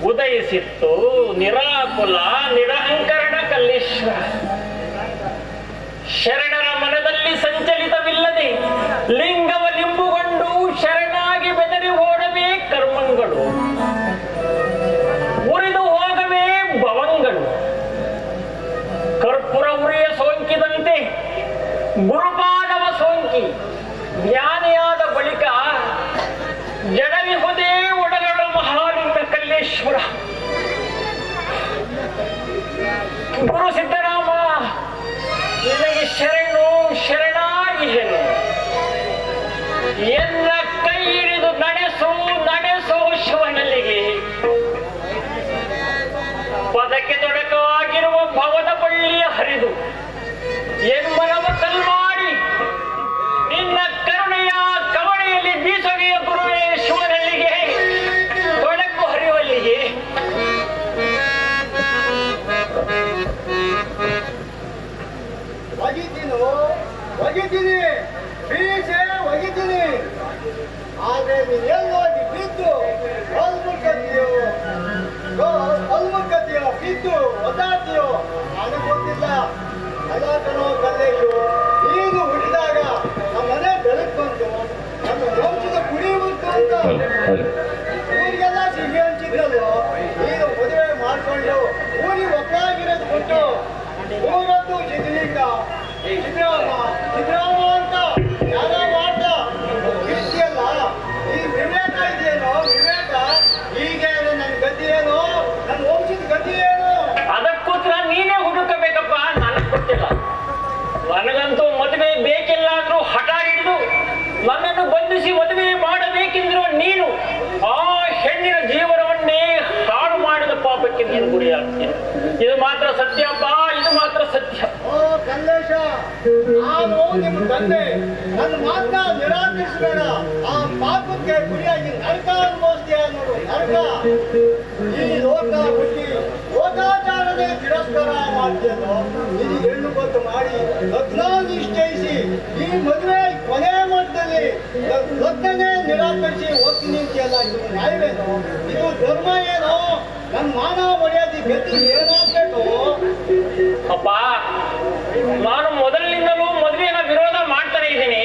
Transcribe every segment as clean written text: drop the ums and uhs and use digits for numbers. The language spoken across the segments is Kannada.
ಉದಯಿಸಿತ್ತು ನಿರಾಕುಲ ನಿರಹಂಕರಣ ಕಲ್ಲೇಶ್ವರ. ಶರಣರ ಮನದಲ್ಲಿ ಸಂಚಲಿತವಿಲ್ಲದೆ ಲಿಂಗವ ಲಿಂಬುಗೊಂಡು ಶರಣಾಗಿ ಬೆದರಿ ಓಡವೇ ಕರ್ಮಗಳು, ಉರಿದು ಹೋಗವೇ ಭವಂಗಳು. ಕರ್ಪೂರ ಉರಿಯ ಸೋಂಕಿದಂತೆ ಗುರುಪಾದವ ಸೋಂಕಿ ಜ್ಞಾನಿಯಾದ ಬಳಿಕ ಜಡವಿಹುದೇ ಒಡಗಳ ಮಹಾಲಿಂಗ ಕಲ್ಲೇಶ್ವರ. ಗುರು ಸಿದ್ದರಾಮ ನಿನಗೆ ಶರಣು ಶರಣಾಗಿಹೆನು. ಎಲ್ಲ ಕೈ ಹಿಡಿದು ನಡೆಸೋ ಶಿವನಲ್ಲಿಗೆ ಪದಕ್ಕೆ ತೊಡಕಾಗಿರುವ ಭವದ ಬಳ್ಳಿಯ ಹರಿದು ಎನ್ಮನವ ಕಲ್ಮಾಡಿ ನಿನ್ನ ಕರುಣೆಯ ಕವಣೆಯಲ್ಲಿ ಬೀಸೊಗೆಯ ಗುರುವೇ ಶಿವನಲ್ಲಿಗೆ ತೊಡಕು ಹರಿಯುವಲ್ಲಿಗೆ. ಒಗಿತೀನಿ ಬೀಸೆ ಒಗಿತೀನಿ. ಆದ್ರೆ ನೀನ್ ಎಲ್ಲೋಗಿ ಬಿದ್ದು ಅಲ್ಮುಖತೆಯೋ ಬಿದ್ದು ಒದ್ದಾಡ್ತೀಯೋ ನನಗೆ ಗೊತ್ತಿಲ್ಲ. ಅಲ್ಲ ಕಣೋ ಕಲ್ಲೇಶು, ನೀನು ಹುಟ್ಟಿದಾಗ ನಮ್ಮ ಮನೆ ಬೆಳಕು ಬಂತು, ನಮ್ಮ ವಂಶದ ಕುಡಿ ಬಂತು ಅಂತ ಊರಿಗೆಲ್ಲ ಸಿಹಿ ಹಂಚಿದ್ದಲ್ವೋ. ನೀನು ಮದುವೆ ಮಾಡ್ಕೊಂಡು ಊರಿಗೆ ಒಬ್ಬರಾಗಿರೋದು ಬಿಟ್ಟು ಊರದ್ದು ಸಿದ್ಧಲಿಂಗ ಸಿದ್ದರಾಮ ಅಂತ ಯಾರ ಮಾಡ್ದ ಇರ್ತಿಯಲ್ಲ. ಈ ವಿವೇಕ ಇದೆಯೇನೋ ವಿವೇಕ? ಈಗೇನು ನನ್ನ ಗತಿ ಏನು, ನನ್ನ ವಂಶದ ಗತಿ ಏನು? ಅದಕ್ಕೋಸ್ಕರ ನೀನೇ ಹುಡುಕಬೇಕಪ್ಪ, ನನಗೆ ಗೊತ್ತಿಲ್ಲ. ನನಗಂತೂ ಮದುವೆ ಬೇಕೆಲ್ಲಾದ್ರೂ ಹಠ ಹಿಡಿದು ನನ್ನನ್ನು ಬಂಧಿಸಿ ಮದುವೆ ಮಾಡಬೇಕೆಂದಿರುವ ನೀನು ಆ ಹೆಣ್ಣಿನ ಜೀವನವನ್ನೇ ಹಾಳು ಮಾಡಿದ ಪಾಪಕ್ಕೆ ನೀನು ಗುರಿಯಾಗ್ತೀನಿ. ಇದು ಮಾತ್ರ ಸತ್ಯಪ್ಪ, ಇದು ಮಾತ್ರ ಸತ್ಯ. ಓ ಕಲ್ಲೇಶ, ನಾನು ನಿಮ್ಮ ತಂದೆ, ನನ್ನ ಮಾತನ್ನ ನಿರಾಕರಿಸಬೇಡ. ಆ ಪಾಪಕ್ಕೆ ಗುರಿಯಾಗಿ ನರಕ ಅನುಭವಿಸ್ತೀಯ ನೋಡು, ನರಕ. ಈ ಲೋಕ ಹುಟ್ಟಿ ಲೋಕಾಚಾರನೇ ತಿರಸ್ಕಾರ ಮಾಡ್ತೀಯೋ, ಇದು ಹೆಣ್ಣು ಗೊತ್ತು ಮಾಡಿ ಲಗ್ನ ನಿಶ್ಚಯಿಸಿ ಈ ಮದುವೆ ಕೊನೆ ಮಟ್ಟದಲ್ಲಿ ಲಗ್ನನೇ ನಿರಾಕರಿಸಿ ಹೋಗ್ತೀನಿ ಅಂತೀಯಲ್ಲ, ಇದು ನ್ಯಾಯವೇನೋ? ಇದು ಧರ್ಮ ಏನೋ? ನನ್ನ ಮಾನ ಮರ್ಯಾದೆ ಗತಿ ಏನಾಗ್ಬೇಕು? ಅಪ್ಪ, ನಾನು ಮೊದಲಿನಿಂದಲೂ ಮದುವೆನ ವಿರೋಧ ಮಾಡ್ತಾನೆ ಇದ್ದೀನಿ.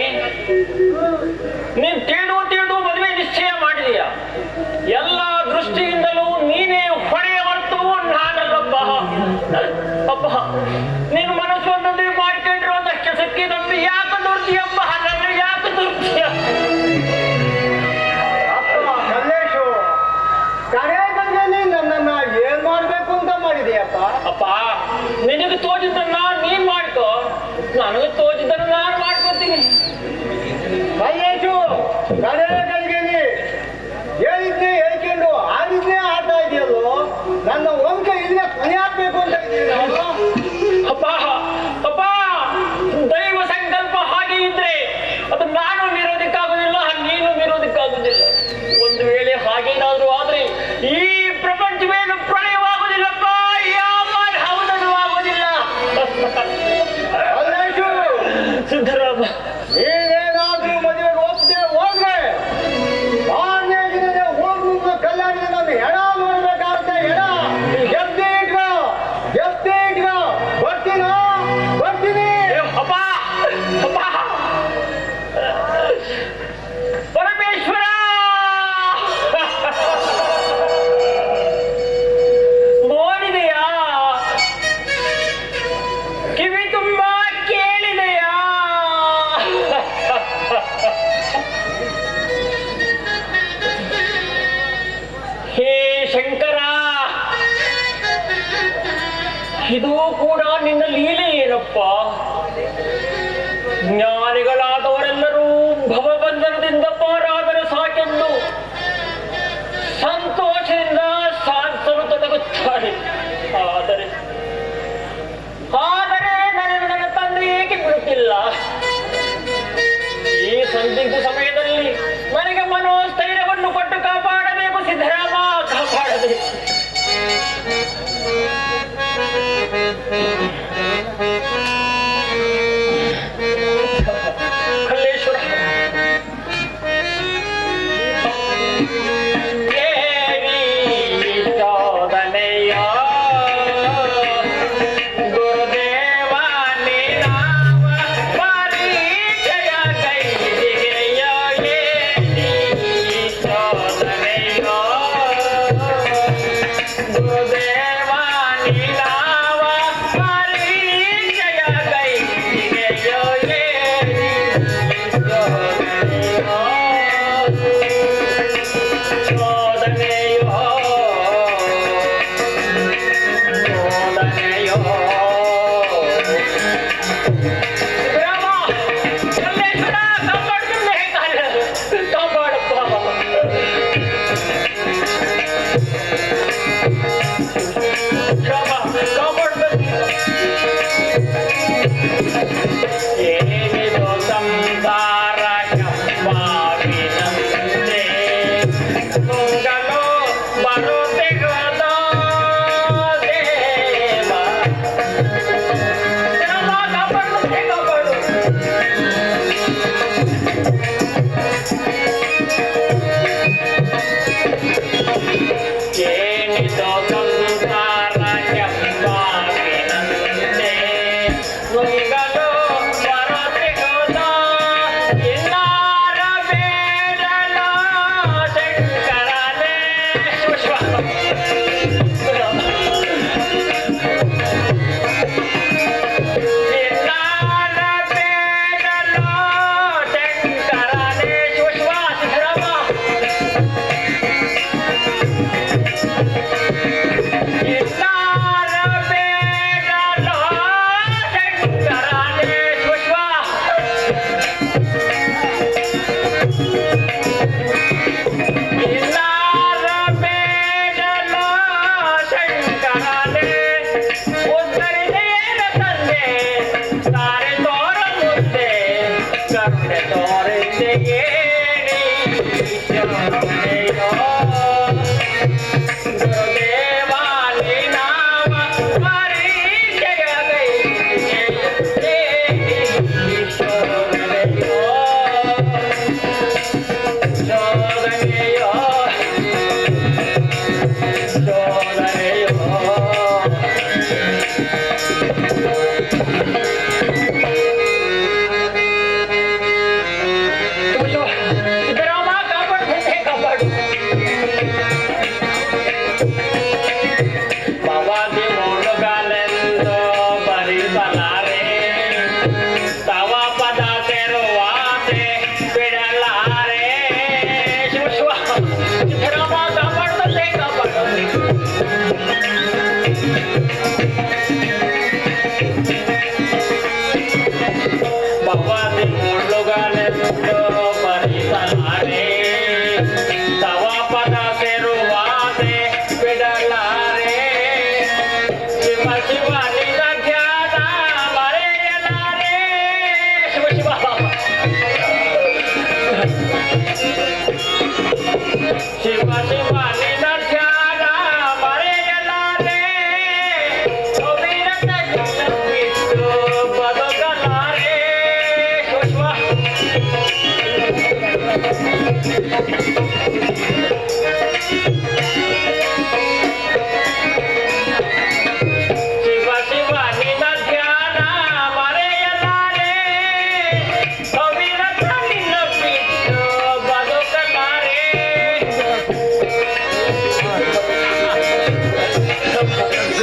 ನೀನ್ ತಿಳಿದು ಮದುವೆ ನಿಶ್ಚಯ ಮಾಡಿದೀಯ. ಎಲ್ಲ ದೃಷ್ಟಿಯಿಂದಲೂ ನೀನೇ ಹೊಣೆಯ ಹೊರತು ನಾನಲ್ಲಪ್ಪ. ಅಪ್ಪ, ನೀನು ಮನಸ್ಸು ಒಂದೊಂದೇ ಮಾಡ್ಕೊಂಡ್ರು ಒಂದಷ್ಟು ಸಿಕ್ಕಿ ನಂಬಿ ಯಾಕೆ ದುರ್ತಿಯಪ್ಪ, ನನ್ನ ಯಾಕೆ ದುರ್ತಿಯ? ಅಪ್ಪ ಕಲ್ಲೇಶು, ಕರೆಯಲ್ಲಿ ನನ್ನನ್ನ ಏನ್ ಮಾಡ್ಬೇಕು ಅಂತ ಮಾಡಿದೆಯಪ್ಪ? ಅಪ್ಪ, ನಿನಗೆ ತೋಚಿದ್ದನ್ನ ನೀನ್ ಮಾಡ್ಕೋ, ನನಗೆ ತೋಚಿದ್ದನ್ನು ನಾನು ಮಾಡ್ಕೋತೀನಿ. ಕಲ್ಲೇಶು, ಕರೆಗಳಿಗೆ ಹೇಳಿದ್ನೇ ಹೇಳ್ಕೊಂಡು ಆಡಿದ್ನೇ ಆಡ್ತಾ ಇದೆಯಲ್ಲೋ. ನನ್ನ ವಂಶ ಇಲ್ಲೇ ಕೊನೆ ಹಾಕ್ಬೇಕು ಅಂತ ಇದ್ದೀನಿ ನಾನು. ಅಪ್ಪ ಅಪ್ಪ, ದೈವ ಸಂಕಲ್ಪ ಹಾಗೆ ಇದ್ರೆ ಅದು ನಾನು ವಿರೋಧಕ್ಕಾಗುದಿಲ್ಲ, ನೀನು ವಿರೋಧಕ್ಕಾಗುದಿಲ್ಲ. ಒಂದು ವೇಳೆ ಹಾಗೇನಾದ್ರೂ ಆದ್ರೆ ಈ ಪ್ರಪಂಚವೇನು ಪ್ರಳಯವಾಗುದಿಲ್ಲಪ್ಪ, ಯಾವ ಹೌದನು ಆಗುದಿಲ್ಲ. ಕಲ್ಲೇಶು, ಸಿದ್ದರಾಮ, ನೀವೇನಾದ್ರೂ ಮದುವೆಗೆ ಹೋಗ್ತೇ ಹೋಗ್ರೆ ಮಾನ್ಯ ದಿನದೇ ಹೋಗ್ಲು ಕಲ್ಯಾಣಿ ನನ್ನ ಎಡ ನೋಡ್ಬೇಕಾಗುತ್ತೆ. ಎಡ ಎತ್ತಿ ಇಟ್ಕೋ, ಬರ್ತೀನಿ. ಅಪ್ಪ ಅಪ್ಪ, ಪರಮೇಶ್ವರ, ನೋಡಿದೆಯಾ? ಕಿವಿ ತುಂಬಾ ಕೇಳಿದೆಯಾ? ಹೇ ಶಂಕರ, ಇದು ಕೂಡ ನಿನ್ನ ಲೀಲೆ ಏನಪ್ಪ? ಜ್ಞಾನಿಗಳಾದವರೆಲ್ಲರೂ ಭವಬಂಧನದಿಂದ ಪಾರಾದರೆ ಸಾಕೆಂದು ಸಂತೋಷದಿಂದ ಸಾಧಿಸಲು ತೊಡಗುತ್ತಾರೆ. ಆದರೆ ನನ್ನ ತಂದೆ ಏಕೆ ಬಿಡುತ್ತಿಲ್ಲ? ಈ ಸಂದಿಗ್ಧ ಸಮಯದಲ್ಲಿ ನನಗೆ ಮನೋಸ್ಥೈರ್ಯವನ್ನು ಕೊಟ್ಟು ಕಾಪಾಡಬೇಕು ಸಿದ್ದರಾಮ, ಕಾಪಾಡಬೇಕು. ಕಲ್ಲೇಶ್ವರ, ದೇವಿ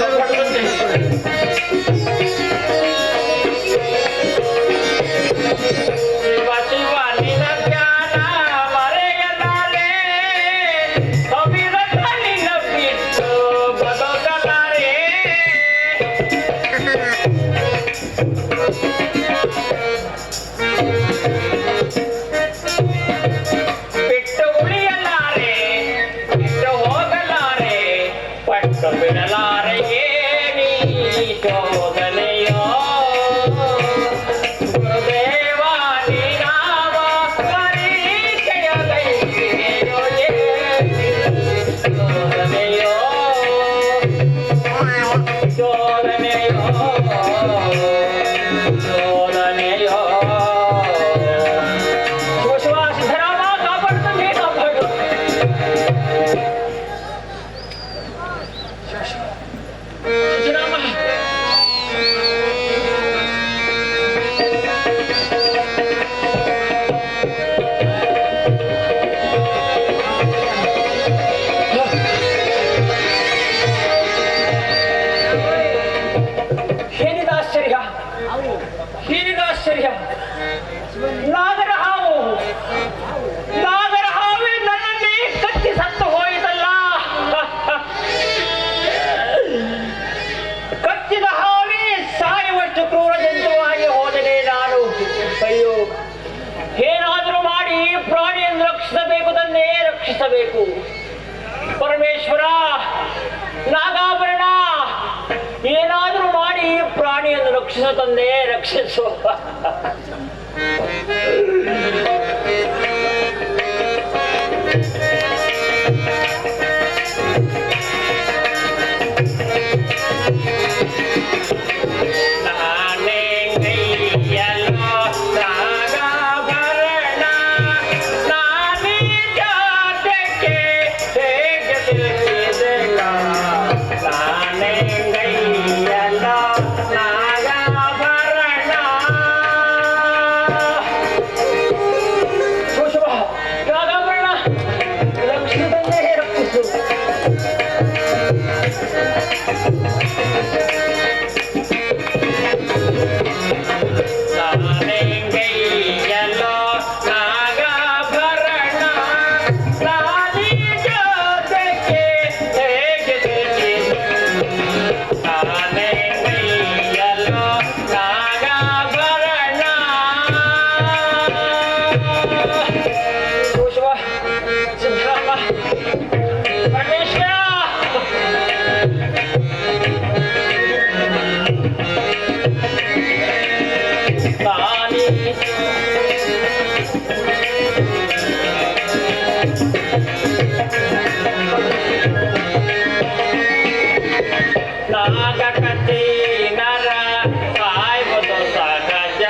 ಕಾಪಾಡುವಂತೆ. ಶಿವ ಶಿವ ನಿನ ಧ್ಯಾನ ಮರೆಯಲಾರೆ, ಅವಿರತ ನಿನ್ನ ಬಿಟ್ಟು ಬದುಕಲಾರೆ. ಬಿಟ್ಟು ಉಳಿಯಲಾರೆ, ಬಿಟ್ಟು ಹೋಗಲಾರೆ, ಪಟ್ಟು ಬಿಡಲಾರೆ ಏನಿ ಶೋಧನೆಯೋ. ಗುರುದೇವ ನೀನಾವ ಪರೀಕ್ಷೆಯ ಕೈಗೆಯೋ ಶೋಧನೆಯೋ ಶೋಧನೆಯೋ ಶೋಧನೆಯೋ. ಶಿವ ಸಿದ್ದರಾಮ ಕಾಪಾಡುತ್ತಂತೆ, ಕಾಪಾಡು. ಸಿದ್ದರಾಮ ಏನಿದ ಆಶ್ಚರ್ಯ, ಏನಿದ ಆಶ್ಚರ್ಯ. ನಾಗರ ಹಾವು, ನಾಗರ ಹಾವೇ ನನ್ನನ್ನೇ ಕಚ್ಚಿ ಸತ್ತು ಹೋಯಿತಲ್ಲ. ಕಚ್ಚಿದ ಹಾವೇ ಸಾಯುವಷ್ಟು ಕ್ರೂರ ಜಂತುವಾಗಿ ಹೋದನೆ ನಾನು. ಅಯ್ಯೋ, ಏನಾದರೂ ಮಾಡಿ ಪ್ರಾಣಿಯನ್ನು ರಕ್ಷಿಸಬೇಕು, ತಂದೆ ರಕ್ಷಿಸಬೇಕು. ಪರಮೇಶ್ವರ, ನಾಗಾಭರಣ, ಏನಾದರೂ ಮಾಡಿ ಪ್ರಾಣಿಯನ್ನು ರಕ್ಷಿಸು ತಂದೆ, ರಕ್ಷಿಸು. ನಾನೇ ಕೈಯಲ್ಲೋ ನಾಗಾಭರಣ, ನಾನೇ ಜಾತಕ್ಕೆ ಹೇಗೆ ತಿಳಿಸಿದೆಲ್ಲ. ನಾನೇ ಕೈಯಲ್ಲೋ ನಾಗಾಭರಣ. ಶಿವ ನಾಗಾಭರಣ, ರಕ್ಷಿಸು ತಂದೆ, ರಕ್ಷಿಸು. ನಾನೇ ಕೈಯಲ್ಲೋ ನಾಗಾಭರಣ, ನಾನೇ ಜೊತೆಗೆ ಹೇಗೆ ತಿಳಿಸಿದೆ. ನಾನೇ ಕೈಯಲ್ಲೋ ನಾಗಾಭರಣ. ಶಿವ ಸಿದ್ದರಾಮ ಪರಮೇಶ್ವರ. ನಾನೇ ನಾಗಕತೆ ನರ ಸಾಯುವುದು ಸಹಜ,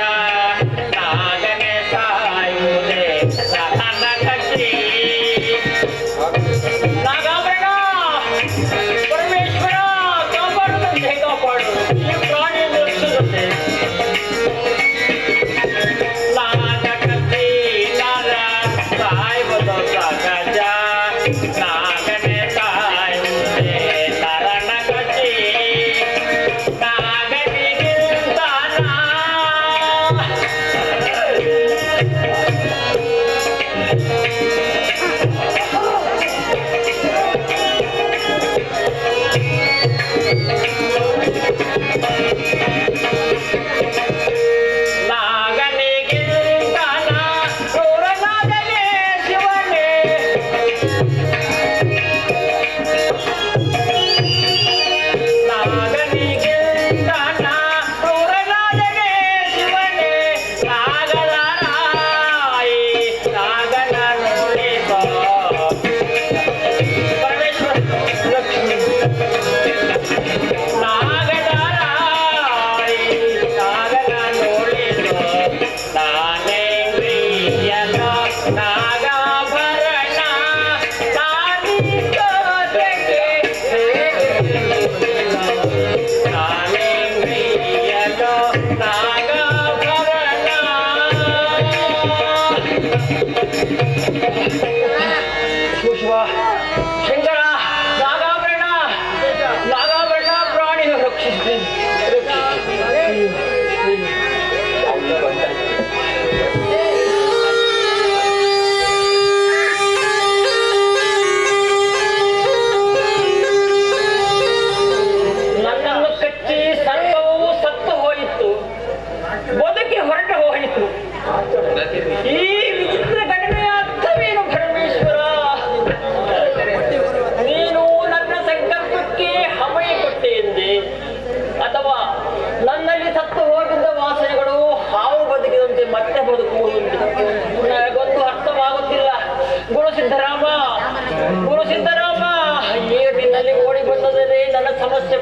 ನಾಗನೆ ಸಾಯುವುದೇ ಸಹನ ಕಥೆ. ನಾಗಾಭರಣ, ಪರಮೇಶ್ವರ, ಕಾಪಾಡುತ್ತಂತೆ, ಕಾಪಾಡು. ಈ ಪ್ರಾಣಿಯನ್ನು ರಕ್ಷಿಸುತ್ತೆ. ನಾಗಕತೆ ನರ ಸಾಯುವುದು ಸಹಜ, ನಾಗನೆ ಸಾಯುವುದೇ ನರನ ಕಥೆ. ನಾಗನಿಗಿಂತ ನಾ ನಾಗನಿಗಿಂತ ನಾ ಕ್ರೂರನಾದನೆ ಶಿವನೇ. ನಾಗನಿಗಿಂತ ನಾ ಕ್ರೂರನಾದನೆ ಶಿವನೇ. ನಾಗಲರಾಯಿ ನಾಗನ ನುಡಿಸೋ. ಪರಮೇಶ್ವರ ಲಕ್ಷ್ಮೀ. ನಾಗಲರಾಯಿ ನಾಗನ ನುಡಿಸೋ. ನಾನೇ ಪ್ರಿಯನೋ ನಾಗಾಭರಣ, ನಾನೇ ಜೊತೆಗೆ ಹೇಗೆ ತಿಳಿಸಿದೆನೋ. ನಾನೇ ಪ್ರಿಯನೋ ನಾಗಾಭರಣ. ಶಿವ ಶಂಕರ, ನಾಗಾಭರಣ, ನಾಗಾಭರಣ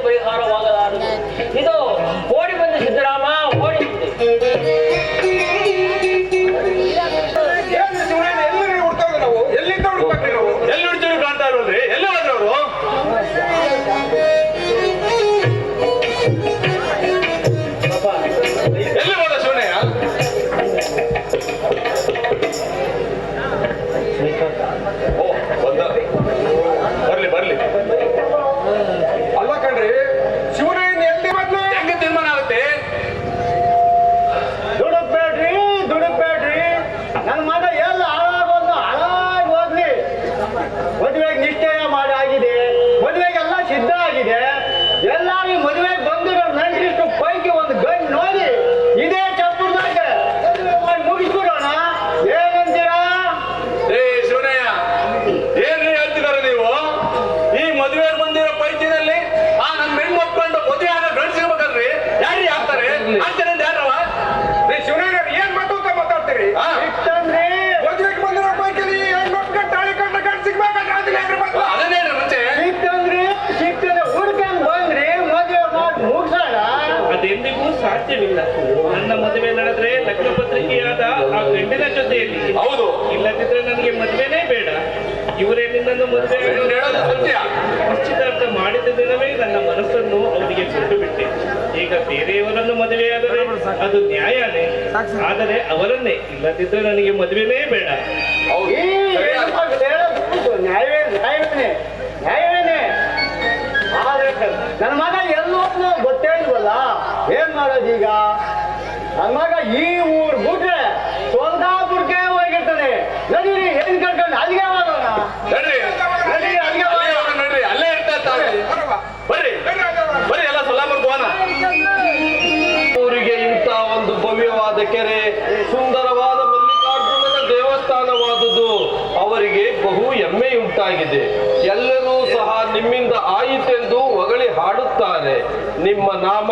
ಪರಿಹಾರವಾಗಲಾರದು. ಇದು ಓಡಿ ಬಂದು ಸಿದ್ದರಾಮ, ಓಡಿ ಬಂದು. ಎಲ್ಲಿಂದ ಹುಡುಕ್ಬೇಕ್ರಿ ನಾವು? ಎಲ್ಲಿ ಹುಡ್ತಿರು ಕಾಣ್ತಾ ಇರೋದ್ರಿ? ಎಲ್ಲಿ ಹೋದ್ರು ಅವರು? ಎಲ್ಲಿ ಹೋದ ಶಿವನಯ್ಯ? ಓ ಬಂದ, ಬರ್ಲಿ ಬರ್ಲಿ. ಅಲ್ಲ ಕಣ್ರಿ, ಶಿವನಯ್ಯನ ಎಲ್ಲಿ ಮೊದ್ಲು ಹೆಂಗೆ ತೀರ್ಮಾನ ಆಗುತ್ತೆ? ದುಡುಕ್ಬೇಡ್ರಿ ದುಡುಕ್ಬೇಡ್ರಿ, ನನ್ನ ಮಗ ಎಲ್ಲ ಹಾಳಾಗೋದು ಹಾಳಾಗಿ ಹೋಗ್ಲಿ. ಮದುವೆಗೆ ನಿಶ್ಚಯ ಮಾಡಿ ಆಗಿದೆ, ಮದುವೆಗೆಲ್ಲ ಸಿದ್ಧ ಆಗಿದೆ. ಎಲ್ಲಾರು ಮದುವೆಗೆ ಬಂದಿರೋ ನೆಂಟರಿಷ್ಟು ಪೈಕಿ ಒಂದು ಗಂಡು ನೋಡಿ ಇದೇ ಚಪ್ಪುರ್ದಾಗ ಮದುವೆ ಮಾಡಿ ಮುಗಿಸ್ಬಿಡೋಣ. ಏನಂತೀರಾ? ಏ ಶಿವನಯ್ಯ, ಏನ್ರಿ ಹೇಳ್ತಿದಾರೆ ನೀವು? ಈ ಮದುವೆ ಬಂದಿರೋ ಪೈಕಿನಲ್ಲಿ ನನ್ ಹೆಣ್ಣು ಒಪ್ಕೊಂಡು ಮದುವೆ ಆಗ ಗಂಡು ಸಿಗ್ಬೇಕಲ್ರಿ? ಯಾರಿ ಆಗ್ತಾರೆ ಅಂತಾರೆ ಯಾರವ? ಶಿವನಯ್ಯ ಏನ್ ಮಾತಾಡ್ತೀರಿ? ಇಷ್ಟಂದ್ರೆ ಮದುವೆಗೆ ಬಂದಿರೋ ಪೈಕಲ್ಲಿ ಹೆಣ್ಣು ಒಪ್ಕೊಂಡು ತಾಳಿ ಕಟ್ಟ ಗಂಡು ಸಿಗ್ಬೇಕಂದ್ರೆ ಅದನ್ನೇನು ಮುಂಚೆ ಸಿಕ್ತಂದ್ರೆ ಸಿಕ್ತಂದ್ರೆ ಹುಡ್ಕಂಡ್ ಬಂದ್ರಿ ಮದುವೆ ಮಾಡಿ ಮುಗ್ಸೋಣ. ಅದೆಂದಿಗೂ ಸಾಧ್ಯವಿಲ್ಲ. ನನ್ನ ಮದುವೆ ನಡೆದ್ರೆ ಲಗ್ನ ಪತ್ರಿಕೆಯಾದ ಆ ಗಂಡಿನ ಜೊತೆಯಲ್ಲಿ, ಹೌದು. ಇಲ್ಲದಿದ್ರೆ ನನಗೆ ಮದುವೆನೇ ಬೇಡ. ಇವರೇ ನಿನ್ನನ್ನು ಮದುವೆ ನೀನು ಹೇಳೋದು ಸತ್ಯ. ನಿಶ್ಚಿತಾರ್ಥ ಮಾಡಿದ ದಿನವೇ ನನ್ನ ಮನಸ್ಸನ್ನು ಅವರಿಗೆ ಕೊಟ್ಟು ಬಿಟ್ಟೆ. ಈಗ ಬೇರೆಯವರನ್ನು ಮದುವೆಯಾದರೆ ಅದು ನ್ಯಾಯನೇ, ಆದರೆ ಅವರನ್ನೇ. ಇಲ್ಲದಿದ್ರೆ ನನಗೆ ಮದುವೆನೇ ಬೇಡ. ಹೌದು, ಈ ಸರಿಯಾಗಿ. ಹೇಳೋದು ನ್ಯಾಯವೇನೆ. ಆದ್ರೆ ನನ್ನ ಮಗ ಎಲ್ಲೋದ್ನೋ ಗೊತ್ತೇ ಇಲ್ವಲ್ಲ, ಏನ್ ಮಾಡೋದೀಗ? ನನ್ನ ಮಗ ಈ ಊರ್ ಬಿಟ್ರೆ ಸೋಲ್ದಾಪುರ್ಗೆ ಹೋಗಿರ್ತಾನೆ. ನಡೀರಿ, ಏನ್ ಕರ್ಕೊಂಡು ಅಲ್ಲಿಗೆ ಹೋಗೋಣ. ನಡ್ರಿ, ನಡೀರಿ, ಅಲ್ಲಿಗೆ ಅಲ್ಲೇ ಹೋಗೋಣ. ಹೋಗೋಣ, ನಡ್ರಿ, ಅಲ್ಲೇ ಇರ್ತಾರೆ. ಬರ್ರಿ ಬರ್ರಿ, ಎಲ್ಲ ಸೊಲ್ಲಾಪುರಕ್ಕೆ ಹೋಗೋಣ. ಊರಿಗೆ ಇಂಥ ಒಂದು ಭವ್ಯವಾದ ಕೆರೆ, ಸುಂದರವಾದ ಮಲ್ಲಿಕಾರ್ಜುನನ ದೇವಸ್ಥಾನವಾದುದು ಅವರಿಗೆ ಬಹು ಹೆಮ್ಮೆಯುಂಟಾಗಿದೆ. ಎಲ್ಲರೂ ಸಹ ನಿಮ್ಮಿಂದ ಆಯಿತೆಂದು ಹೊಗಳಿ ಹಾಡುತ್ತಾರೆ. ನಿಮ್ಮ ನಾಮ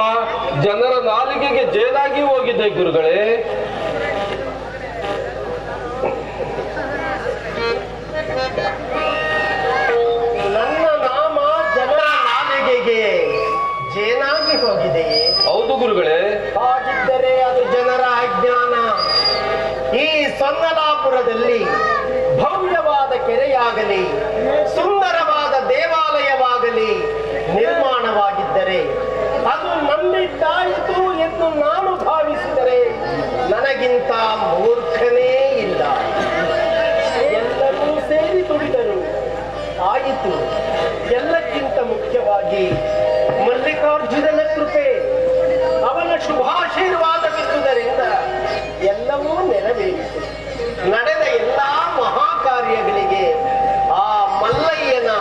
ಜನರ ನಾಲಿಗೆಗೆ ಜೇನಾಗಿ ಹೋಗಿದೆ ಗುರುಗಳೇ. ನನ್ನ ನಾಮ ಜನರ ನಾಲಿಗೆಗೆ ಜೇನಾಗಿ ಹೋಗಿದೆಯೇ? ಹೌದು ಗುರುಗಳೇ. ಹಾಗಿದ್ದರೆ ಅದು ಜನರ ಅಜ್ಞಾನ. ಈ ಸೊನ್ನಲಾಪುರದಲ್ಲಿ ಭವ್ಯವಾದ ಕೆರೆಯಾಗಲಿ, ಸುಂದರವಾದ ದೇವಾಲಯವಾಗಲಿ ನಿರ್ಮಾಣವಾಗಿದ್ದರೆ ಅದು ನಂಬಿದ್ದಾಯಿತು ಎಂದು ನಾನು ಭಾವಿಸಿದರೆ ನನಗಿಂತ ಮೂರ್ಖನೇ ಇಲ್ಲ. ಎಲ್ಲರೂ ಸೇರಿ ದುಡಿದರು, ಆಯಿತು. ಎಲ್ಲಕ್ಕಿಂತ ಮುಖ್ಯವಾಗಿ ಮಲ್ಲಿಕಾರ್ಜುನನ ಕೃಪೆ, ಅವನ ಶುಭಾಶೀರ್ವಾದವಿದ್ದುದರಿಂದ ಎಲ್ಲವೂ ನೆರವೇರಿತು. ನಡೆದ ಎಲ್ಲಾ ಮಹಾಕಾರ್ಯಗಳಿಗೆ ಆ ಮಲ್ಲಯ್ಯನ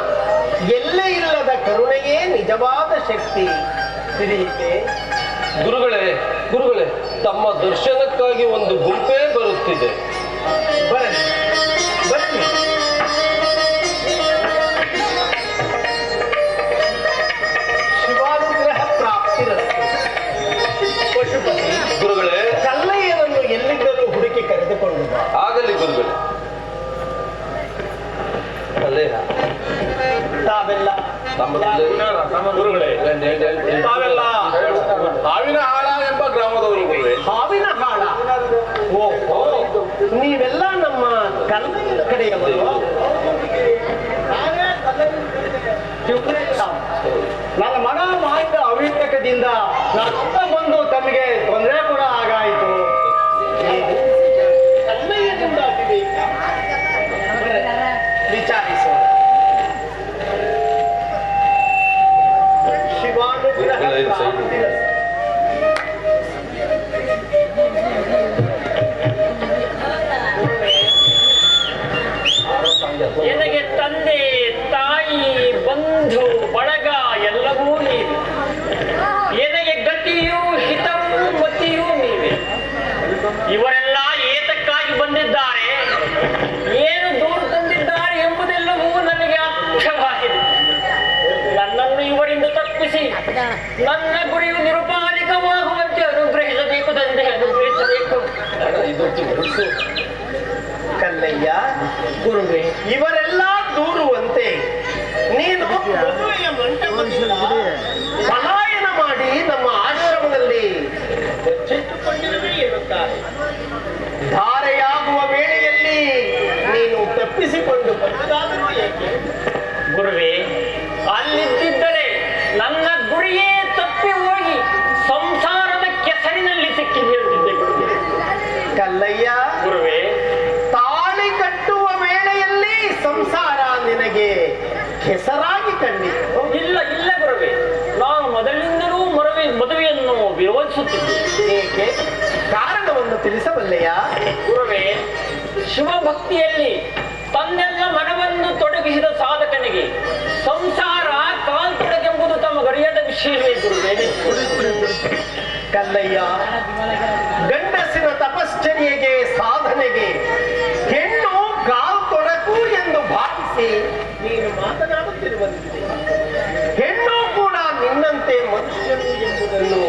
ಎಲ್ಲೇ ಇಲ್ಲದ ಕರುಣೆಯೇ ನಿಜವಾದ ಶಕ್ತಿ. ತಿಳಿಯಿತೆ? ಗುರುಗಳೇ ಗುರುಗಳೇ, ತಮ್ಮ ದರ್ಶನಕ್ಕಾಗಿ ಒಂದು ಗುಂಪೇ ಬರುತ್ತಿದೆ. ಬನ್ನಿ ಬನ್ನಿ. ಶಿವಾನುಗ್ರಹ ಪ್ರಾಪ್ತಿರಸ್ತು. ಪಶುಪತಿ ಗುರುಗಳೇ, ಕಲ್ಲಯ್ಯನನ್ನು ಎಲ್ಲಿದ್ದರೂ ಹುಡುಕಿ ಕರೆದುಕೊಂಡು ಬಾ. ಆಗಲಿ ಗುರುಗಳೇ. ಅಲ್ಲೇ ತಾವೆಲ್ಲ ಗುರುಗಳೇ, ತಾವೆಲ್ಲ ಹಾವಿನ ಹಾಳ ಎಂಬ ಗ್ರಾಮದವರು ಗುರುಗಳೇ. ಹಾವಿನ ಹಾಳ. ಓಹೋ, ನೀವೆಲ್ಲ ನಮ್ಮ ಕಲ್ಲಯ್ಯನ ಕಡೆಯವರು. ನಾನೇ ಶಿವಕೃಷ್ಣ. ನನ್ನ ಮಗ ಮಾಡಿದ ಅವಿವೇಕದಿಂದ ನನ್ನ ಬಂದು ತಮಗೆ ತೊಂದರೆ ಕೂಡ ಆಗಾಯಿತು. ಕಲ್ಲಯ್ಯನಿಂದ ಅವಿವೇಕ ವಿಚಾರಿಸೋಣ. ಶಿವಾನುಗ್ರಹ ಪ್ರಾಪ್ತಿರಸ್ತು. ನನಗೆ ತಂದೆ, ತಾಯಿ, ಬಂಧು ಬಳಗ ಎಲ್ಲವೂ ನೀವೆ. ನನಗೆ ಗತಿಯೂ ಹಿತವೂ ಮತಿಯೂ ನೀವೆ. ಇವರೆಲ್ಲ ಏತಕ್ಕಾಗಿ ಬಂದಿದ್ದಾರೆ, ಏನು ದೂರು ತಂದಿದ್ದಾರೆ ಎಂಬುದೆಲ್ಲವೂ ನನಗೆ ಅರ್ಥವಾಗಿದೆ. ನನ್ನನ್ನು ಇವರಿಂದ ತಪ್ಪಿಸಿ ನನ್ನ ಗುರಿಯು ನಿರುಪಾಧಿಕವಾಗುವಂತೆ ಅನುಗ್ರಹಿಸಬೇಕು ತಂದೆ, ಅನುಗ್ರಹಿಸಬೇಕು. ಕಲ್ಲಯ್ಯ, ಗುರುವೇ, ಇವರೆಲ್ಲ ದೂರುವಂತೆ ನೀನು ಮದುವೆಯ ಮಂಟಪದಿಂದ ಹೆಸರಾಗಿ ಕಂಡಿತು. ಇಲ್ಲ ಇಲ್ಲ ಗುರುವೆ, ನಾನು ಮೊದಲಿನಿಂದಲೂ ಮದುವೆಯನ್ನು ವಿರೋಧಿಸುತ್ತಿದ್ದೆ. ಏಕೆ? ಕಾರಣವನ್ನು ತಿಳಿಸಬಲ್ಲೆಯಾ? ಗುರುವೆ, ಶಿವಭಕ್ತಿಯಲ್ಲಿ ತನ್ನೆಲ್ಲ ಮನವನ್ನು ತೊಡಗಿಸಿದ ಸಾಧಕನಿಗೆ ಸಂಸಾರ ಕಾಲ್ಪಡಕೆಂಬುದು ತಮ್ಮ ಗಡಿಯಾದ ವಿಷಯವೇ ಗುರುವೆ. ಕಲ್ಲಯ್ಯ, ಗಂಡಸಿನ ತಪಶ್ಚರ್ಯೆಗೆ ಸಾಧನೆಗೆ ಹೆಣ್ಣು ಕಾಲ್ ತೊಡಕು ಎಂದು ಭಾವಿಸಿ ನೀನು ಮಾತನಾಡುತ್ತಿರುವಂತಿದೆ. ಹೆಣ್ಣು ಕೂಡ ನಿನ್ನಂತೆ ಮನುಷ್ಯನು ಎಂಬುದನ್ನು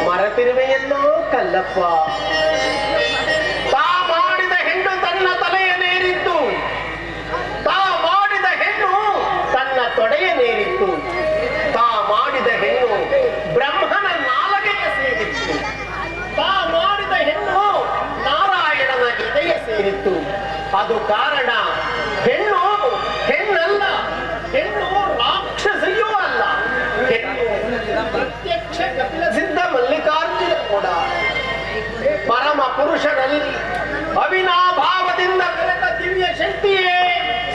ಮರೆತಿರುವೆಯಲ್ಲೋ ಕಲ್ಲಪ್ಪ? ತಾ ಮಾಡಿದ ಹೆಣ್ಣು ತನ್ನ ತಲೆಯನ್ನೇರಿತ್ತು, ತಾ ಮಾಡಿದ ಹೆಣ್ಣು ತನ್ನ ತೊಡೆಯನ್ನೇರಿತ್ತು, ತಾ ಮಾಡಿದ ಹೆಣ್ಣು ಬ್ರಹ್ಮನ ನಾಲಗೆಗೆ ಸೇರಿತ್ತು, ತಾ ಮಾಡಿದ ಹೆಣ್ಣು ನಾರಾಯಣನ ಹೃದಯ ಸೇರಿತ್ತು. ಅದು ಕಾರಣ ಹೆಣ್ಣು ಹೆಣ್ಣಲ್ಲ, ಹೆಣ್ಣು ರಾಕ್ಷಸಿಯೂ ಅಲ್ಲ, ಹೆಣ್ಣು ಪ್ರತ್ಯಕ್ಷ ಕಪಿಲ ಸಿದ್ಧ ಮಲ್ಲಿಕಾರ್ಜುನ ಕೂಡ. ಪರಮ ಪುರುಷನಲ್ಲಿ ಅವಿನಾಭಾವದಿಂದ ಬೆರೆತ ದಿವ್ಯ ಶಕ್ತಿಯೇ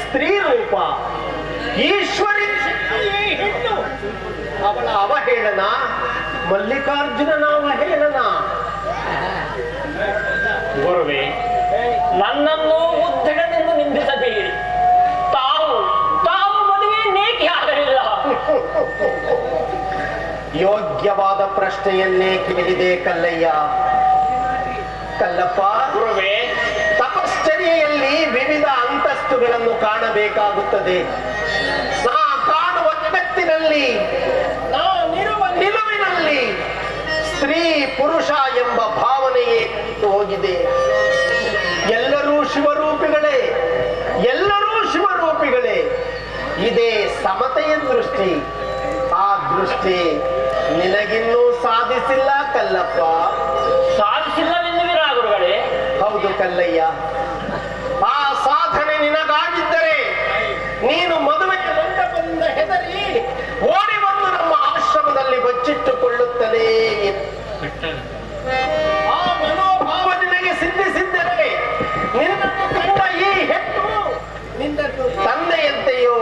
ಸ್ತ್ರೀ ರೂಪ, ಈಶ್ವರಿ ಶಕ್ತಿಯೇ ಹೆಣ್ಣು. ಅವಳ ಅವಹೇಳನ ಮಲ್ಲಿಕಾರ್ಜುನನ ಅವಹೇಳನ. ಗುರುವೆ, ನನ್ನನ್ನು ಉದ್ದಡನೆಂದು ನಿಂದಿಸಬೇಡಿ. ತಾವು ಮದುವೆ ನೇಕೆ ಆಗಲಿಲ್ಲ. ಯೋಗ್ಯವಾದ ಪ್ರಶ್ನೆಯನ್ನೇ ಕೇಳಿದೆ ಕಲ್ಲಯ್ಯ. ಕಲ್ಲಪ್ಪ, ಗುರುವೆ, ತಪಶ್ಚರ್ಯೆಯಲ್ಲಿ ವಿವಿಧ ಅಂತಸ್ತುಗಳನ್ನು ಕಾಣಬೇಕಾಗುತ್ತದೆ. ನಾ ಕಾಣುವ ಜಗತ್ತಿನಲ್ಲಿ, ನಾ ನಿಲುವಿನಲ್ಲಿ ಸ್ತ್ರೀ ಪುರುಷ ಎಂಬ ಭಾವನೆಯೇ ಹೋಗಿದೆ. ಎಲ್ಲರೂ ಶಿವರೂಪಿಗಳೇ, ಎಲ್ಲರೂ ಶಿವರೂಪಿಗಳೇ. ಇದೇ ಸಮತೆಯ ದೃಷ್ಟಿ. ಆ ದೃಷ್ಟಿ ನಿನಗಿನ್ನೂ ಸಾಧಿಸಿಲ್ಲ ಕಲ್ಲಪ್ಪ. ಸಾಧಿಸಿಲ್ಲವೆನ್ನುವಿರಾ ಗುರುಗಳೇ? ಹೌದು ಕಲ್ಲಯ್ಯ, ಆ ಸಾಧನೆ ನಿನಗಾಗಿದ್ದರೆ ನೀನು ಮದುವೆಯ ಮಂಟಪದಿಂದ ಹೆದರಿ ಓಡಿ ಬಂದು ನಮ್ಮ ಆಶ್ರಮದಲ್ಲಿ ಬಚ್ಚಿಟ್ಟುಕೊಳ್ಳುತ್ತಲೇ ಇತ್ತು. ಆ ಮನೋಭಾವ ನಿನಗೆ ಸಿದ್ಧಿಸಿದ್ದರೆ ನಿನ್ನನ್ನು ಕಂಡ ಈ ಹೆಣ್ಣು ನಿನ್ನನ್ನು ತಂದೆಯಂತೆಯೋ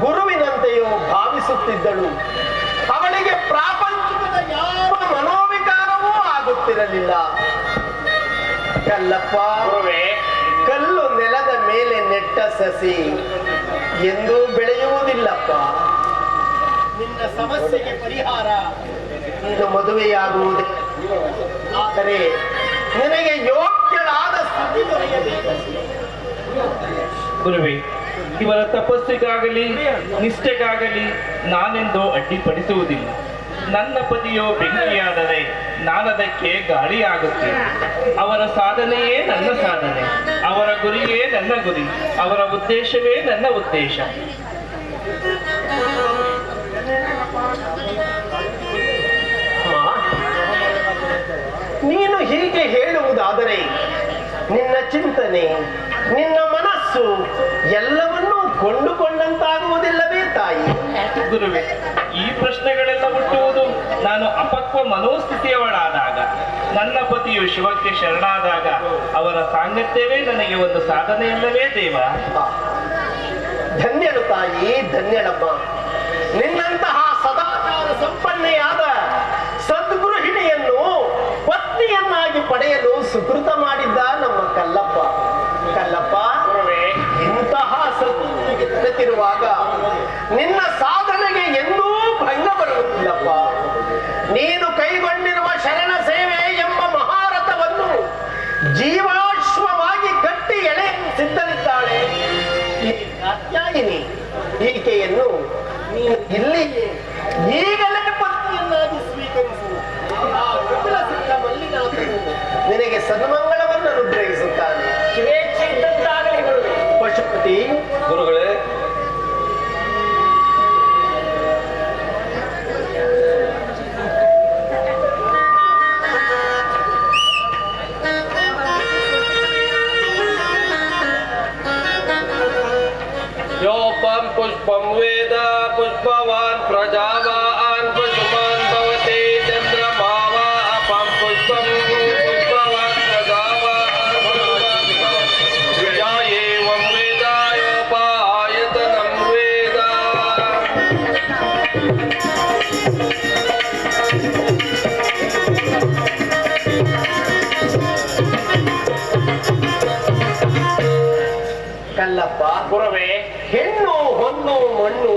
ಗುರುವಿನಂತೆಯೋ ಭಾವಿಸುತ್ತಿದ್ದಳು. ಅವಳಿಗೆ ಪ್ರಾಪಂಚಿಕದ ಯಾವ ಮನೋವಿಕಾರವೂ ಆಗುತ್ತಿರಲಿಲ್ಲ. ಕಲ್ಲಪ್ಪ, ಗುರುವೆ, ಕಲ್ಲು ನೆಲದ ಮೇಲೆ ನೆಟ್ಟ ಸಸಿ ಎಂದೂ ಬೆಳೆಯುವುದಿಲ್ಲಪ್ಪ. ನಿನ್ನ ಸಮಸ್ಯೆಗೆ ಪರಿಹಾರ ನೀನು ಮದುವೆಯಾಗುವುದೇ, ಆದರೆ ನಿನಗೆ ಯೋಗ್ಯಳಾದ ಸ್ಥಿತಿ ದೊರೆಯಬೇಕು. ಗುರುವೆ, ಇವರ ತಪಸ್ಸಿಗಾಗಲಿ ನಿಷ್ಠೆಗಾಗಲಿ ನಾನೆಂದು ಅಡ್ಡಿಪಡಿಸುವುದಿಲ್ಲ. ನನ್ನ ಪತಿಯೋ ಬೆಂಕಿಯಾದರೆ ನಾನದಕ್ಕೆ ಗಾಳಿಯಾಗುತ್ತೇನೆ. ಅವರ ಸಾಧನೆಯೇ ನನ್ನ ಸಾಧನೆ, ಅವರ ಗುರಿಯೇ ನನ್ನ ಗುರಿ, ಅವರ ಉದ್ದೇಶವೇ ನನ್ನ ಉದ್ದೇಶ. ನೀನು ಹೀಗೆ ಹೇಳುವುದಾದರೆ ನಿನ್ನ ಚಿಂತನೆ, ನಿನ್ನ ಮನಸ್ಸು ಎಲ್ಲವನ್ನೂ ಕೊಂಡುಕೊಂಡಂತಾಗುವುದಿಲ್ಲವೇ ತಾಯಿ? ಗುರುವೆ, ಈ ಪ್ರಶ್ನೆಗಳೆಲ್ಲ ಹುಟ್ಟುವುದು ನಾನು ಅಪಕ್ವ ಮನೋಸ್ಥಿತಿಯವಳಾದಾಗ, ನನ್ನ ಪತಿಯು ಶಿವಕ್ಕೆ ಶರಣಾದಾಗ ಅವರ ಸಾಂಗತ್ಯವೇ ನನಗೆ ಒಂದು ಸಾಧನೆಯಲ್ಲವೇ ದೇವ? ಧನ್ಯಳು ತಾಯಿ, ಧನ್ಯಳಮ್ಮ. ನಿನ್ನಂತಹ ಸದಾಚಾರ ಸಂಪನ್ನೆಯಾದ ಸದ್ಗೃಹಿಣಿಯನ್ನು ಪತ್ನಿಯನ್ನಾಗಿ ಪಡೆಯಲು ಸುಕೃತ ಮಾಡಿದ್ದ ನಮ್ಮ ಕಲ್ಲಪ್ಪ. ಕಲ್ಲಪ್ಪ, ಇಂತಹ ಸದ್ಗುರುವಿಗೆ ದೊರೆತಿರುವಾಗ ನಿನ್ನ ಸಾಧನೆಗೆ ಎಂದೂ ಭಂಗ ಬರುವುದಿಲ್ಲಪ್ಪ. ನೀನು ಕೈಗೊಂಡಿರುವ ಶರಣ ಸೇವೆ ಎಂಬ ಮಹಾರಥವನ್ನು ಜೀವಾಶ್ವವಾಗಿ ಕಟ್ಟಿ ಎಳೆಯಲು ಸಿದ್ಧರಿದ್ದಾಳೆ ಈ ಕಾತ್ಯಾಯಿನಿ. ಈಕೆಯನ್ನು ನೀನು ಇಲ್ಲಿ ಈಗಲೇ ಪತ್ನಿಯನ್ನಾಗಿ ಸ್ವೀಕರಿಸು. ಆ ಕಪಿಲ ಸಿದ್ಧ ಮಲ್ಲಿನಾಥನು ನಿನಗೆ ಸನ್ಮಂಗಳವನ್ನು ಅನುಗ್ರಹಿಸುತ್ತಾನೆ. ಶಿವೇಚ್ಛೆ ಇದ್ದಂತಾಗಲಿ ಗುರುವೆ. ಪಶುಪತಿ, ಗುರುಗಳೇ, योपम पुष्पम वेद पुष्पवान प्रजावान पशुमान भवते चंद्रमा वा अपम पुष्पम पुष्पवान प्रजावान पशुमान या एवं वेदायोपायतनं वेद ಅಲ್ಲಪ್ಪ. ಗುರುವೇ, ಹೆಣ್ಣು ಹೊನ್ನು ಮಣ್ಣು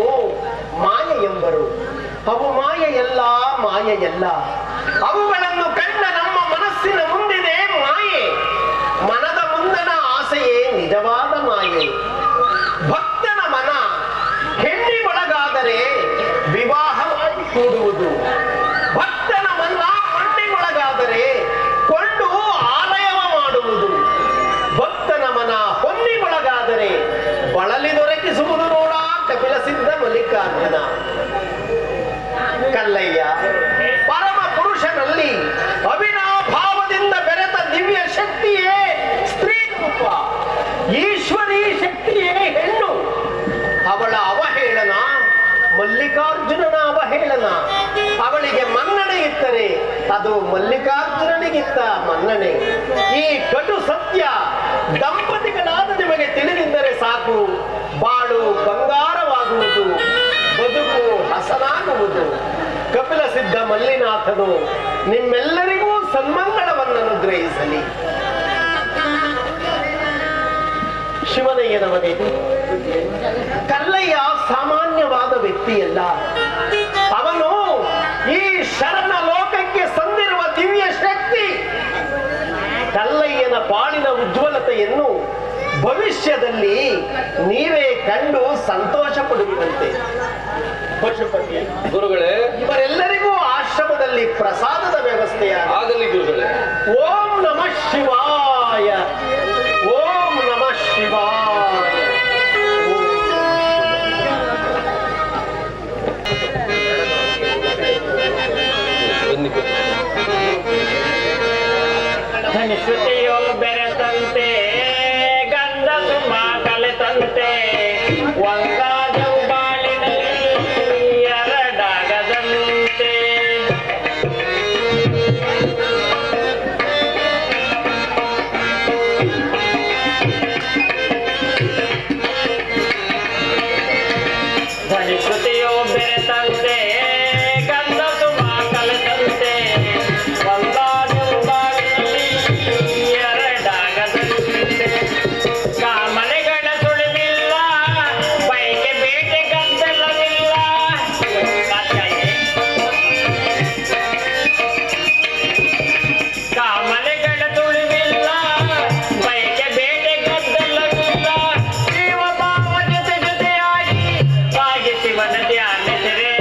ಮಾಯ ಎಂಬರು. ಅವು ಮಾಯೆಯಲ್ಲ, ಮಾಯೆಯಲ್ಲ. ಅವುಗಳನ್ನು ಕಂಡ ನಮ್ಮ ಮನಸ್ಸಿನ ಮುಂದಿದೆ ಮಾಯೆ. ಮನದ ಮುಂದನ ಆಸೆಯೇ ನಿಜವಾದ ಮಾಯೆ. ಭಕ್ತನ ಮನ ಹೆಣ್ಣಿಗೊಳಗಾದರೆ ವಿವಾಹವಾಗಿ ಕೂಡುವುದು. ಭಕ್ತನ ಮನ ಮಣ್ಣಿಗೊಳಗಾದರೆ ಕೊಂಡು ಆಲಯವ ಮಾಡುವುದು. ಭಕ್ತನ ಮನ ಹೊನ್ನಿಗೊಳಗಾದರೆ ಬಳಲಿ ದೊರಕಿಸುವುದು ನೋಡ ಕಪಿಲ ಸಿದ್ಧ ಮಲ್ಲಿಕಾರ್ಜುನ. ಕಲ್ಲಯ್ಯ, ಪರಮ ಪುರುಷನಲ್ಲಿ ಅವಿನಾಭಾವದಿಂದ ಬೆರೆತ ದಿವ್ಯ ಶಕ್ತಿಯೇ ಸ್ತ್ರೀ ರೂಪ. ಈಶ್ವರೀ ಶಕ್ತಿಯೇ ಹೆಣ್ಣು. ಅವಳ ಅವಹೇಳನ ಮಲ್ಲಿಕಾರ್ಜುನನ ಅವಹೇಳನ. ಅವಳಿಗೆ ಮನ್ನಣೆ ಇತ್ತರೆ ಅದು ಮಲ್ಲಿಕಾರ್ಜುನನಿಗಿತ್ತ ಮನ್ನಣೆ. ಈ ಕಟು ಸತ್ಯ ದಂಪತಿಗಳಾದ ನಿಮಗೆ ತಿಳಿದಿದ್ದರೆ ಸಾಕು. ಬಾಳು ಬಂಗಾರವಾಗುವುದು, ಬದುಕು ಹಸನಾಗುವುದು. ಕಪಿಲ ಸಿದ್ಧ ಮಲ್ಲಿನಾಥನು ನಿಮ್ಮೆಲ್ಲರಿಗೂ ಸನ್ಮಂಗಳವನ್ನು ಅನುಗ್ರಹಿಸಲಿ. ಶಿವನಯ್ಯನವನೇ, ಕಲ್ಲಯ್ಯ ಸಾಮಾನ್ಯವಾದ ವ್ಯಕ್ತಿಯಲ್ಲ. ಅವನು ಈ ಶರಣ ಲೋಕಕ್ಕೆ ಸಂದಿರುವ ದಿವ್ಯ ಶಕ್ತಿ. ಕಲ್ಲಯ್ಯನ ಬಾಳಿನ ಉಜ್ವಲತೆಯನ್ನು ಭವಿಷ್ಯದಲ್ಲಿ ನೀವೇ ಕಂಡು ಸಂತೋಷ ಪಡುವಂತೆ. ಪಶುಪತಿ ಗುರುಗಳೇ, ಇವರೆಲ್ಲರಿಗೂ ಆಶ್ರಮದಲ್ಲಿ ಪ್ರಸಾದದ ವ್ಯವಸ್ಥೆಯ ಆಗಲಿ ಗುರುಗಳೇ. ಓಂ ನಮಃ ಶಿವಾಯ, ಓಂ ನಮಃ ಶಿವಾಯ. ಧನಿಶ್ರುತಿಯೋ ಬೆರೆತಂತೆ ಗಂಧ ಸುಮ ಕಲೆತಂತೆ ಒಂದಾದವು ಬಾಳಿನಲ್ಲಿ ಎರಡಾಗದಂತೆ. ಧನಿಶ್ರುತಿಯೋ ಬೆರೆತಂತೆ ಗಂಧ ಸುಮ ಕಲೆತಂತೆ ಒಂದಾದವು ಬಾಳಿನಲ್ಲಿ ಎರಡಾಗದಂತೆ. ಕಾಮನೆಗಳ ಸುಳಿವಿಲ್ಲ, ಬೈಕೆ ಬೇಟೆ ಗದ್ದಲವಿಲ್ಲ. ಕಾಮನೆಗಳ ತುಳಿವಿಲ್ಲ, ಬೈಕೆ ಬೇಟೆ ಗದ್ದಲವಿಲ್ಲ. ಜೀವ ಭಾವ ಜೊತೆ ಜೊತೆಯಾಗಿ ಸಾಗಿ ಶಿವನ ಧ್ಯಾನಿಸಿರೆ.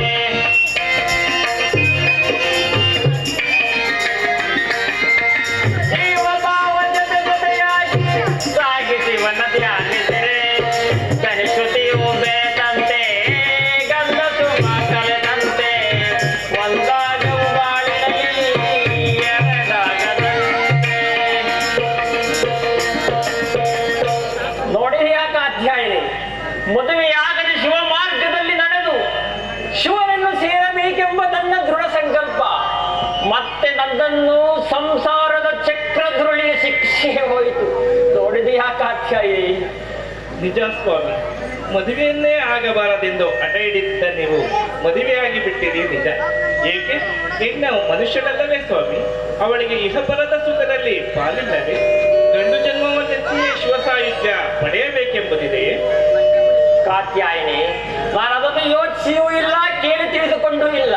ಜೀವ ಭಾವ ಜೊತೆ ಜೊತೆಯಾಗಿ ಸಾಗಿ ಶಿವನ ಧ್ಯಾನಿಸಿರೆ. ಧನಿಶ್ರುತಿಯು ಬೆರೆತಂತೆ ಗಂಧ ಸುಮ ಕಲೆತಂತೆ ಒಂದಾದವು ಬಾಳಿನಲ್ಲಿ ಎರಡಾಗದಂತೆ. ನೋಡಿ ಯಾಕೆ ಅಧ್ಯಾಯನೇ, ಮದುವೆಯಾಗದೆ ಶಿವ ಮಾರ್ಗದಲ್ಲಿ ನಡೆದು ಶಿವನನ್ನು ಸೇರಬೇಕೆಂಬ ನನ್ನ ದೃಢ ಸಂಕಲ್ಪ ಮತ್ತೆ ನನ್ನನ್ನು ಸಂಸಾರದ ಚಕ್ರಧುರುಳಿಗೆ ಶಿಕ್ಷೆ ಹೋಯಿತು. ನೋಡಿದ ಯಾಕೆ ಅಧ್ಯಾಯೇ. ನಿಜ ಸ್ವಾಮಿ, ಮದುವೆಯನ್ನೇ ಆಗಬಾರದೆಂದು ಹಠ ಹಿಡಿದ ನೀವು ಮದುವೆಯಾಗಿ ಬಿಟ್ಟಿರಿ ನಿಜ. ಏಕೆ? ಹೆಣ್ಣು ಮನುಷ್ಯನಲ್ಲವೇ ಸ್ವಾಮಿ. ಅವಳಿಗೆ ಇಹಪರದ ಸುಖದಲ್ಲಿ ಪಾಲಿಲ್ಲದೆ ಗಂಡು ಜನ್ಮವನ್ನೆತ್ತಿಯೇ ಶಿವ ಸಾಯುಜ್ಯ ಪಡೆಯಬೇಕೆಂಬುದಿದೆಯೇ? ಕಾತ್ಯಾಯನಿ, ನಾನು ಅದನ್ನು ಯೋಚಿಸಿಯೂ ಇಲ್ಲ, ಕೇಳಿ ತಿಳಿದುಕೊಂಡೂ ಇಲ್ಲ.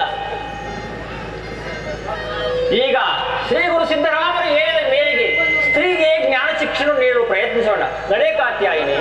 ಈಗ ಶ್ರೀ ಗುರು ಸಿದ್ದರಾಮರು ಹೇಳಿದ ಮೇರೆಗೆ ಸ್ತ್ರೀಗೆ ಜ್ಞಾನ ಶಿಕ್ಷಣ ನೀಡಲು ಪ್ರಯತ್ನಿಸೋಣ. ನಡೆ ಕಾತ್ಯಾಯಿನಿ.